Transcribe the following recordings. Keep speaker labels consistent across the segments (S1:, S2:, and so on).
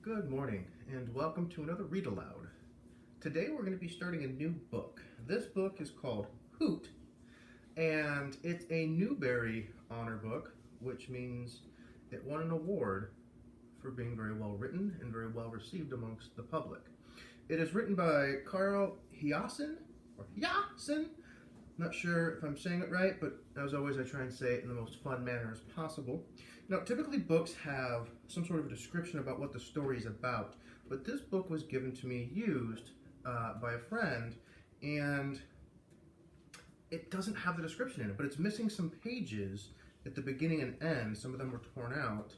S1: Good morning and welcome to another Read Aloud. Today we're going to be starting a new book. This book is called Hoot and it's a Newbery honor book, which means it won an award for being very well written and very well received amongst the public. It is written by Carl Hiaasen, Not sure if I'm saying it right, but as always I try and say it in the most fun manner as possible. Now, typically books have some sort of a description about what the story is about, but this book was given to me used by a friend, and it doesn't have the description in it, but it's missing some pages at the beginning and end. Some of them were torn out.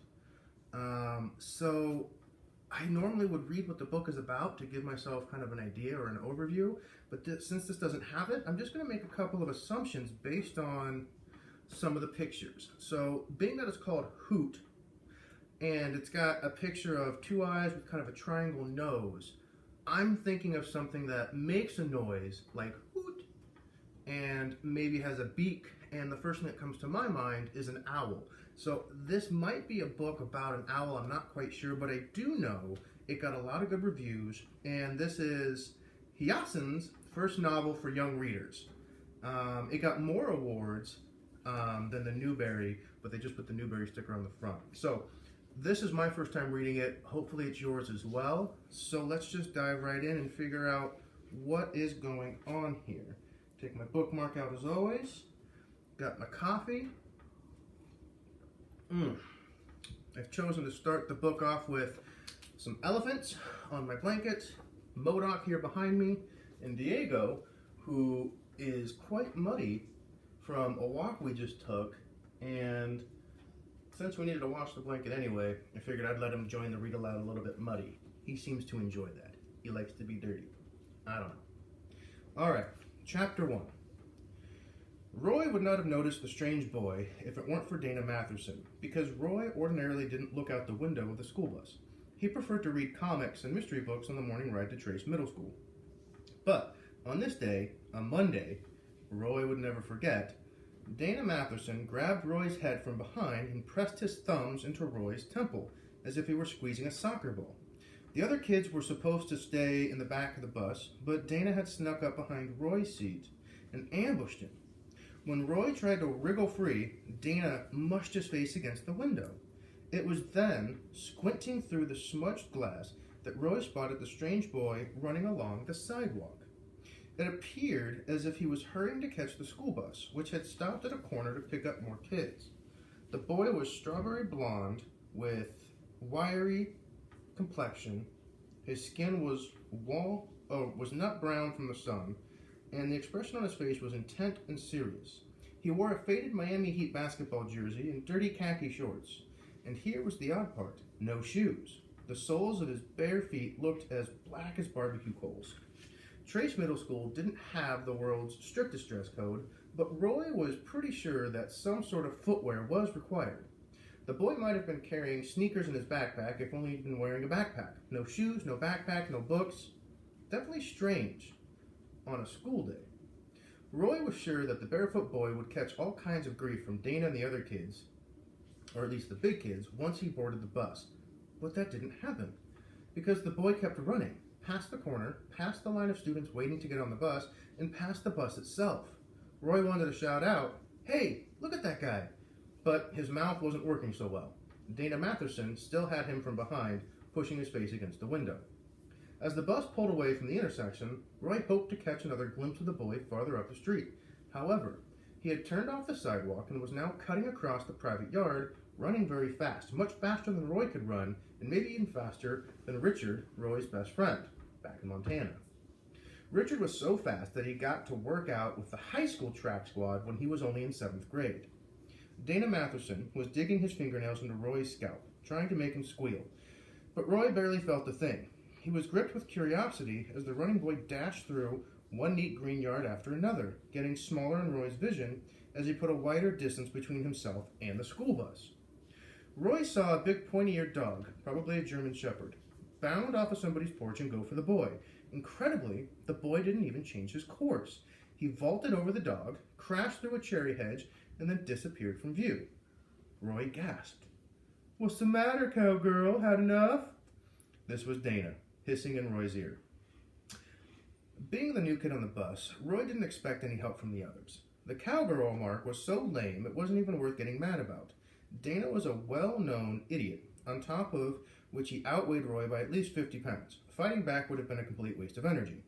S1: So I normally would read what the book is about to give myself kind of an idea or an overview, but since this doesn't have it, I'm just going to make a couple of assumptions based on some of the pictures. So being that it's called Hoot, and it's got a picture of two eyes with kind of a triangle nose, I'm thinking of something that makes a noise like hoot and maybe has a beak, and the first thing that comes to my mind is an owl. So this might be a book about an owl, I'm not quite sure, but I do know it got a lot of good reviews, and this is Hiaasen's first novel for young readers. It got more awards than the Newbery, but they just put the Newbery sticker on the front. So this is my first time reading it. Hopefully it's yours as well. So let's just dive right in and figure out what is going on here. Take my bookmark out as always. Got my coffee. I've chosen to start the book off with some elephants on my blanket, Modoc here behind me, and Diego, who is quite muddy from a walk we just took, and since we needed to wash the blanket anyway, I figured I'd let him join the read aloud a little bit muddy. He seems to enjoy that. He likes to be dirty. I don't know. Alright, chapter 1. Roy would not have noticed the strange boy if it weren't for Dana Matherson, because Roy ordinarily didn't look out the window of the school bus. He preferred to read comics and mystery books on the morning ride to Trace Middle School. But on this day, on Monday, Roy would never forget, Dana Matherson grabbed Roy's head from behind and pressed his thumbs into Roy's temple, as if he were squeezing a soccer ball. The other kids were supposed to stay in the back of the bus, but Dana had snuck up behind Roy's seat and ambushed him. When Roy tried to wriggle free, Dana mushed his face against the window. It was then, squinting through the smudged glass, that Roy spotted the strange boy running along the sidewalk. It appeared as if he was hurrying to catch the school bus, which had stopped at a corner to pick up more kids. The boy was strawberry blonde with wiry complexion. His skin was nut brown from the sun, and the expression on his face was intent and serious. He wore a faded Miami Heat basketball jersey and dirty khaki shorts. And here was the odd part: no shoes. The soles of his bare feet looked as black as barbecue coals. Trace Middle School didn't have the world's strictest dress code, but Roy was pretty sure that some sort of footwear was required. The boy might have been carrying sneakers in his backpack if only he'd been wearing a backpack. No shoes, no backpack, no books. Definitely strange on a school day. Roy was sure that the barefoot boy would catch all kinds of grief from Dana and the other kids, or at least the big kids, once he boarded the bus. But that didn't happen, because the boy kept running, past the corner, past the line of students waiting to get on the bus, and past the bus itself. Roy wanted to shout out, "Hey, look at that guy!" But his mouth wasn't working so well. Dana Matherson still had him from behind, pushing his face against the window. As the bus pulled away from the intersection, Roy hoped to catch another glimpse of the boy farther up the street. However, he had turned off the sidewalk and was now cutting across the private yard, running very fast, much faster than Roy could run, and maybe even faster than Richard, Roy's best friend, back in Montana. Richard was so fast that he got to work out with the high school track squad when he was only in 7th grade. Dana Matherson was digging his fingernails into Roy's scalp, trying to make him squeal. But Roy barely felt a thing. He was gripped with curiosity as the running boy dashed through one neat green yard after another, getting smaller in Roy's vision as he put a wider distance between himself and the school bus. Roy saw a big pointy-eared dog, probably a German shepherd, bound off of somebody's porch and go for the boy. Incredibly, the boy didn't even change his course. He vaulted over the dog, crashed through a cherry hedge, and then disappeared from view. Roy gasped. "What's the matter, cowgirl? Had enough?" This was Dana, hissing in Roy's ear. Being the new kid on the bus, Roy didn't expect any help from the others. The cowgirl remark was so lame it wasn't even worth getting mad about. Dana was a well-known idiot, on top of which he outweighed Roy by at least 50 pounds. Fighting back would have been a complete waste of energy.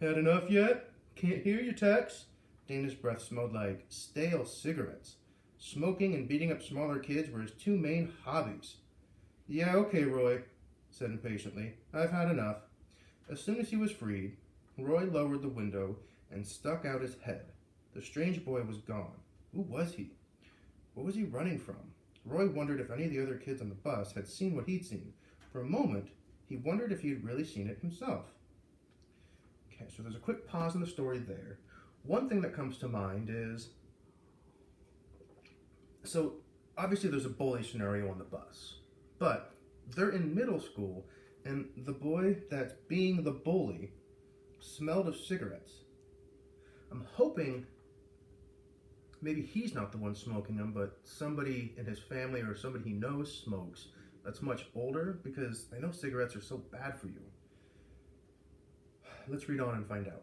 S1: Had enough yet? Can't hear you, Tex. Dana's breath smelled like stale cigarettes. Smoking and beating up smaller kids were his two main hobbies. Yeah, okay, Roy, said impatiently. I've had enough. As soon as he was freed, Roy lowered the window and stuck out his head. The strange boy was gone. Who was he? What was he running from? Roy wondered if any of the other kids on the bus had seen what he'd seen. For a moment, he wondered if he had really seen it himself. Okay, so there's a quick pause in the story there. One thing that comes to mind is, so obviously there's a bully scenario on the bus, but they're in middle school, and the boy that's being the bully smelled of cigarettes. I'm hoping maybe he's not the one smoking them, but somebody in his family or somebody he knows smokes that's much older, because I know cigarettes are so bad for you. Let's read on and find out.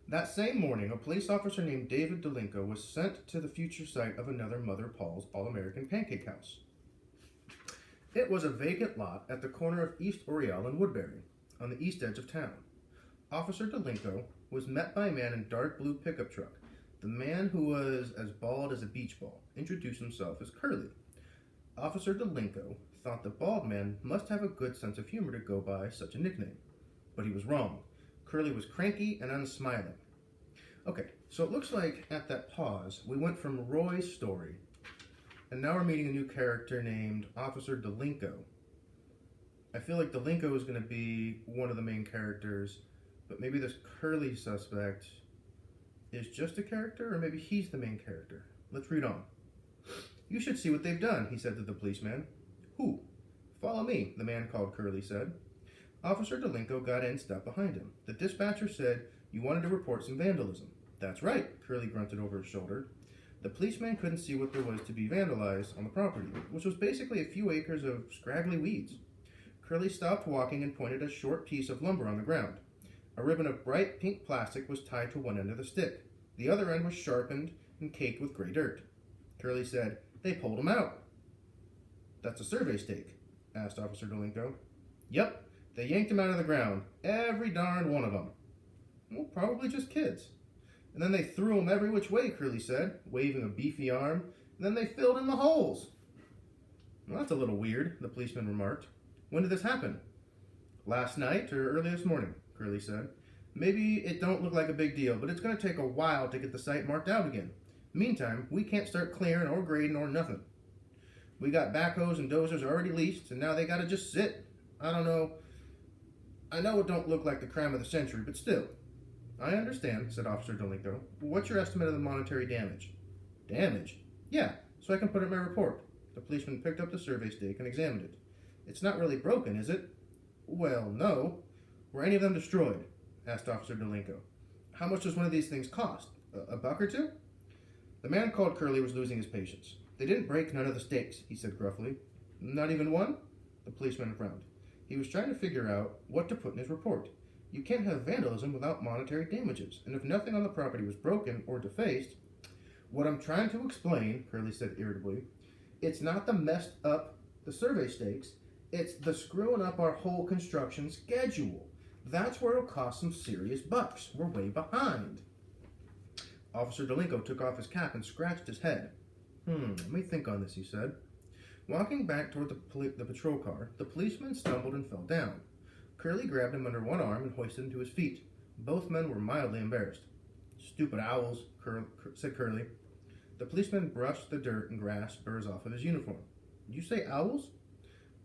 S1: That same morning, a police officer named David Delinko was sent to the future site of another Mother Paul's All-American Pancake House. It was a vacant lot at the corner of East Oriel and Woodbury, on the east edge of town. Officer Delinko was met by a man in dark blue pickup truck. The man, who was as bald as a beach ball, introduced himself as Curly. Officer Delinko thought the bald man must have a good sense of humor to go by such a nickname. But he was wrong. Curly was cranky and unsmiling. Okay, so it looks like at that pause, we went from Roy's story, and now we're meeting a new character named Officer Delinko. I feel like Delinko is going to be one of the main characters, but maybe this Curly suspect is just a character, or maybe he's the main character. Let's read on. You should see what they've done, he said to the policeman. Who? Follow me, the man called Curly said. Officer Delinko got in and stepped behind him. The dispatcher said, you wanted to report some vandalism. That's right, Curly grunted over his shoulder. The policeman couldn't see what there was to be vandalized on the property, which was basically a few acres of scraggly weeds. Curly stopped walking and pointed a short piece of lumber on the ground. A ribbon of bright pink plastic was tied to one end of the stick. The other end was sharpened and caked with gray dirt. Curly said, they pulled him out. That's a survey stake, asked Officer Delinko. Yep, they yanked him out of the ground. Every darn one of them. Well, probably just kids. And then they threw him every which way, Curly said, waving a beefy arm. And then they filled in the holes. Well, that's a little weird, the policeman remarked. When did this happen? Last night or early this morning, Curly said. Maybe it don't look like a big deal, but it's going to take a while to get the site marked out again. Meantime, we can't start clearing or grading or nothing. We got backhoes and dozers already leased, and now they got to just sit. I don't know. I know it don't look like the crime of the century, but still. I understand, said Officer Delinko. What's your estimate of the monetary damage? Damage? Yeah, so I can put it in my report. The policeman picked up the survey stake and examined it. It's not really broken, is it? Well, no. Were any of them destroyed? Asked Officer Delinko. How much does one of these things cost? A buck or two? The man called Curly was losing his patience. They didn't break none of the stakes, he said gruffly. Not even one? The policeman frowned. He was trying to figure out what to put in his report. You can't have vandalism without monetary damages, and if nothing on the property was broken or defaced... What I'm trying to explain, Curly said irritably, it's not the messed up the survey stakes, it's the screwing up our whole construction schedule. That's where it'll cost some serious bucks. We're way behind. Officer Delinko took off his cap and scratched his head. Let me think on this, he said. Walking back toward the patrol car, the policeman stumbled and fell down. Curly grabbed him under one arm and hoisted him to his feet. Both men were mildly embarrassed. Stupid owls, said Curly. The policeman brushed the dirt and grass burrs off of his uniform. Did you say owls?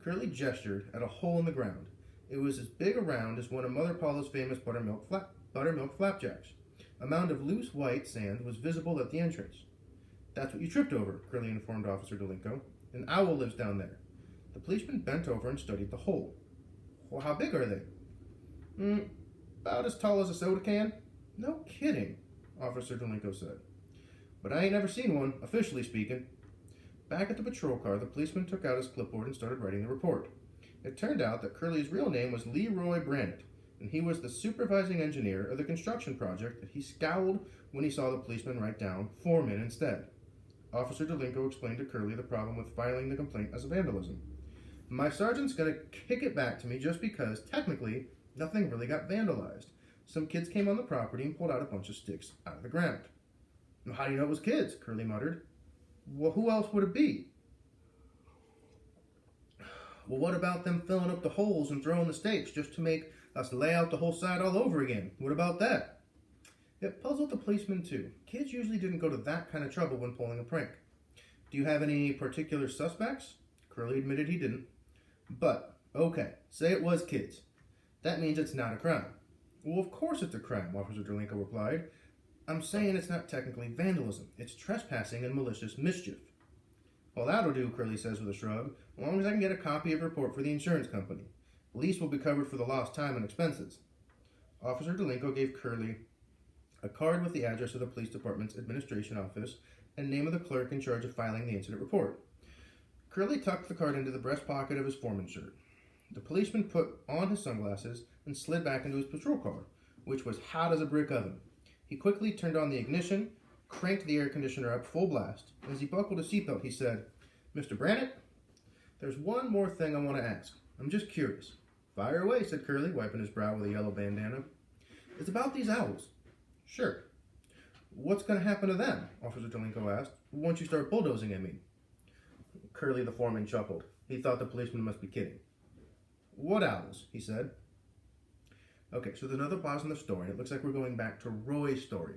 S1: Curly gestured at a hole in the ground. It was as big around as one of Mother Paula's famous buttermilk flapjacks. A mound of loose white sand was visible at the entrance. That's what you tripped over, Curly informed Officer Delinko. An owl lives down there. The policeman bent over and studied the hole. Well, how big are they? About as tall as a soda can. No kidding, Officer Delinko said. But I ain't never seen one, officially speaking. Back at the patrol car, the policeman took out his clipboard and started writing the report. It turned out that Curly's real name was Leroy Brannett, and he was the supervising engineer of the construction project that he scowled when he saw the policeman write down foreman instead. Officer Delinko explained to Curly the problem with filing the complaint as vandalism. My sergeant's going to kick it back to me just because, technically, nothing really got vandalized. Some kids came on the property and pulled out a bunch of sticks out of the ground. How do you know it was kids? Curly muttered. Well, who else would it be? Well, what about them filling up the holes and throwing the stakes just to make us lay out the whole side all over again? What about that? It puzzled the policeman too. Kids usually didn't go to that kind of trouble when pulling a prank. Do you have any particular suspects? Curly admitted he didn't. But, okay, say it was kids. That means it's not a crime. Well, of course it's a crime, Officer Delinko replied. I'm saying it's not technically vandalism. It's trespassing and malicious mischief. Well, that'll do, Curly says with a shrug, as long as I can get a copy of a report for the insurance company. At least we'll be covered for the lost time and expenses. Officer Delinko gave Curly a card with the address of the police department's administration office and name of the clerk in charge of filing the incident report. Curly tucked the card into the breast pocket of his foreman's shirt. The policeman put on his sunglasses and slid back into his patrol car, which was hot as a brick oven. He quickly turned on the ignition, cranked the air conditioner up full blast, and as he buckled his seatbelt, he said, Mr. Brannett, there's one more thing I want to ask. I'm just curious. Fire away, said Curly, wiping his brow with a yellow bandana. It's about these owls. Sure. What's going to happen to them? Officer Delinko asked. Once you start bulldozing at me. Curly the foreman chuckled. He thought the policeman must be kidding. What owls? He said. Okay, so there's another pause in the story, and it looks like we're going back to Roy's story.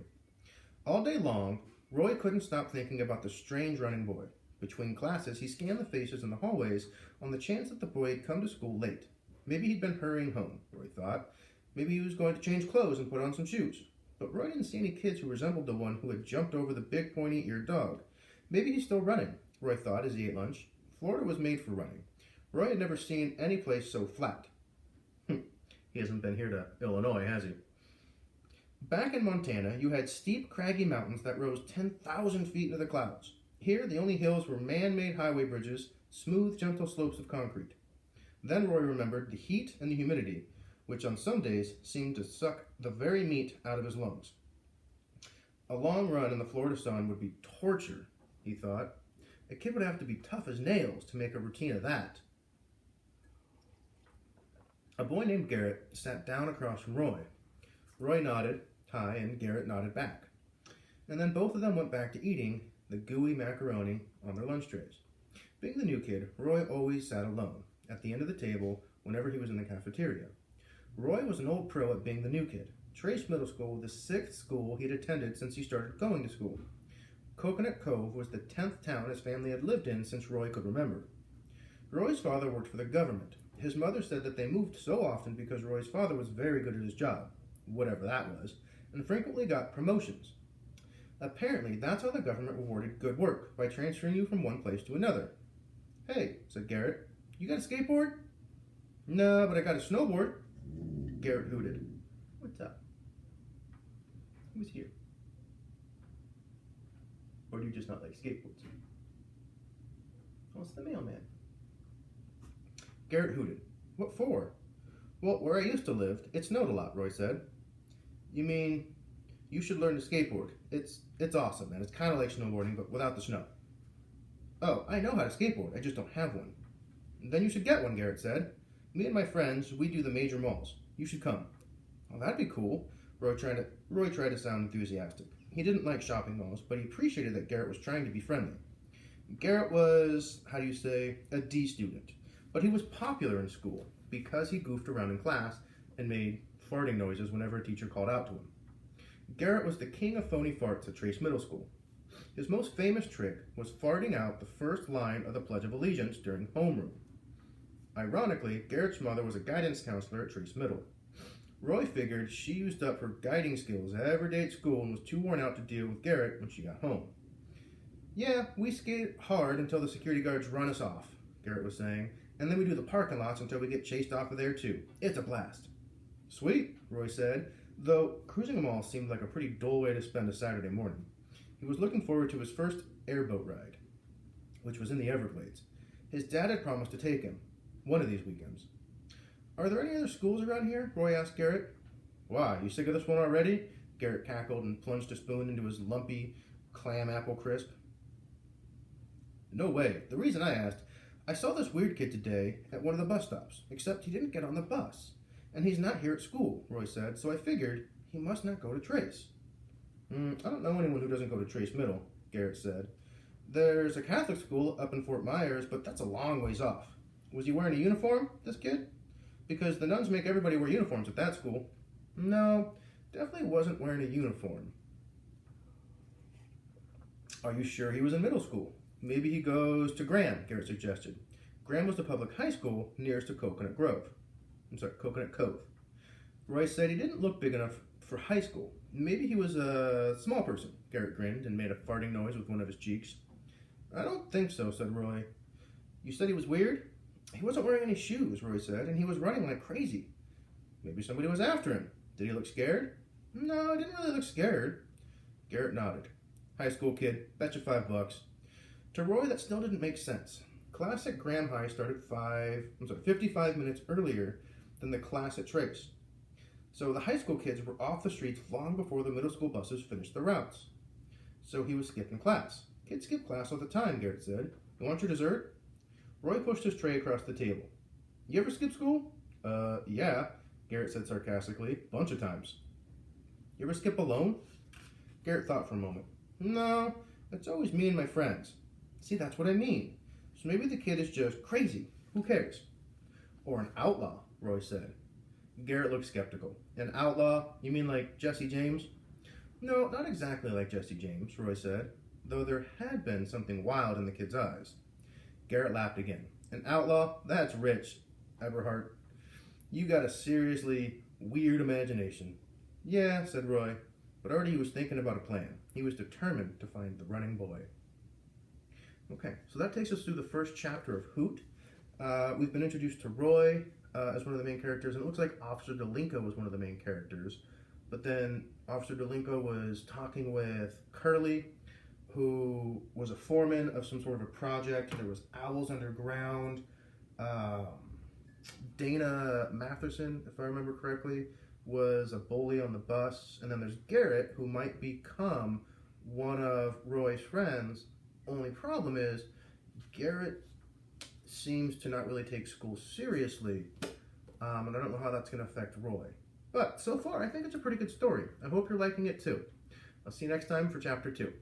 S1: All day long, Roy couldn't stop thinking about the strange running boy. Between classes, he scanned the faces in the hallways on the chance that the boy had come to school late. Maybe he'd been hurrying home, Roy thought. Maybe he was going to change clothes and put on some shoes. But Roy didn't see any kids who resembled the one who had jumped over the big pointy-eared dog. Maybe he's still running, Roy thought as he ate lunch. Florida was made for running. Roy had never seen any place so flat. He hasn't been here to Illinois, has he? Back in Montana, you had steep, craggy mountains that rose 10,000 feet into the clouds. Here, the only hills were man-made highway bridges, smooth, gentle slopes of concrete. Then Roy remembered the heat and the humidity, which on some days seemed to suck the very meat out of his lungs. A long run in the Florida sun would be torture, he thought. A kid would have to be tough as nails to make a routine of that. A boy named Garrett sat down across from Roy. Roy nodded, hi, and Garrett nodded back. And then both of them went back to eating the gooey macaroni on their lunch trays. Being the new kid, Roy always sat alone, at the end of the table, whenever he was in the cafeteria. Roy was an old pro at being the new kid. Trace Middle School was the 6th school he'd attended since he started going to school. Coconut Cove was the 10th town his family had lived in since Roy could remember. Roy's father worked for the government. His mother said that they moved so often because Roy's father was very good at his job, whatever that was, and frequently got promotions. Apparently, that's how the government rewarded good work, by transferring you from one place to another. Hey, said Garrett, you got a skateboard? No, but I got a snowboard. Garrett hooted. What's up? Who's here? Or do you just not like skateboards? Oh, it's the mailman. Garrett hooted. What for? Well, where I used to live, it snowed a lot, Roy said. You mean, you should learn to skateboard. It's awesome, man. It's kind of like snowboarding, but without the snow. Oh, I know how to skateboard. I just don't have one. Then you should get one, Garrett said. Me and my friends, we do the major malls. You should come. Oh, that'd be cool. Roy tried to sound enthusiastic. He didn't like shopping malls, but he appreciated that Garrett was trying to be friendly. Garrett was, a D student. But he was popular in school because he goofed around in class and made farting noises whenever a teacher called out to him. Garrett was the king of phony farts at Trace Middle School. His most famous trick was farting out the first line of the Pledge of Allegiance during homeroom. Ironically, Garrett's mother was a guidance counselor at Trace Middle. Roy figured she used up her guiding skills every day at school and was too worn out to deal with Garrett when she got home. Yeah, we skate hard until the security guards run us off, Garrett was saying, and then we do the parking lots until we get chased off of there too. It's a blast. Sweet, Roy said, though cruising a mall seemed like a pretty dull way to spend a Saturday morning. He was looking forward to his first airboat ride, which was in the Everglades. His dad had promised to take him. one of these weekends. Are there any other schools around here? Roy asked Garrett. Why, you sick of this one already? Garrett cackled and plunged a spoon into his lumpy clam apple crisp. No way. The reason I asked, I saw this weird kid today at one of the bus stops, except he didn't get on the bus. And he's not here at school, Roy said, so I figured he must not go to Trace. I don't know anyone who doesn't go to Trace Middle, Garrett said. There's a Catholic school up in Fort Myers, but that's a long ways off. Was he wearing a uniform, this kid? Because the nuns make everybody wear uniforms at that school. No, definitely wasn't wearing a uniform. Are you sure he was in middle school? Maybe he goes to Graham, Garrett suggested. Graham was the public high school nearest to Coconut Cove. Roy said he didn't look big enough for high school. Maybe he was a small person. Garrett grinned and made a farting noise with one of his cheeks. I don't think so, said Roy. You said he was weird? He wasn't wearing any shoes, Roy said, and he was running like crazy. Maybe somebody was after him. Did he look scared? No, he didn't really look scared. Garrett nodded. High school kid, betcha $5. To Roy, that still didn't make sense. Class at Graham High started 55 minutes earlier than the class at Trace. So the high school kids were off the streets long before the middle school buses finished their routes. So he was skipping class. Kids skip class all the time, Garrett said. You want your dessert? Roy pushed his tray across the table. You ever skip school? Yeah, Garrett said sarcastically. Bunch of times. You ever skip alone? Garrett thought for a moment. No, it's always me and my friends. See, that's what I mean. So maybe the kid is just crazy. Who cares? Or an outlaw, Roy said. Garrett looked skeptical. An outlaw? You mean like Jesse James? No, not exactly like Jesse James, Roy said, though there had been something wild in the kid's eyes. Garrett laughed again. An outlaw? That's rich, Eberhart. You got a seriously weird imagination. Yeah, said Roy, but already he was thinking about a plan. He was determined to find the running boy. Okay, so that takes us through the first chapter of Hoot. We've been introduced to Roy as one of the main characters, and it looks like Officer Delinko was one of the main characters. But then Officer Delinko was talking with Curly, who was a foreman of some sort of a project. There was owls underground. Dana Matherson, if I remember correctly, was a bully on the bus. And then there's Garrett, who might become one of Roy's friends. Only problem is, Garrett seems to not really take school seriously, and I don't know how that's going to affect Roy. But so far, I think it's a pretty good story. I hope you're liking it too. I'll see you next time for Chapter 2.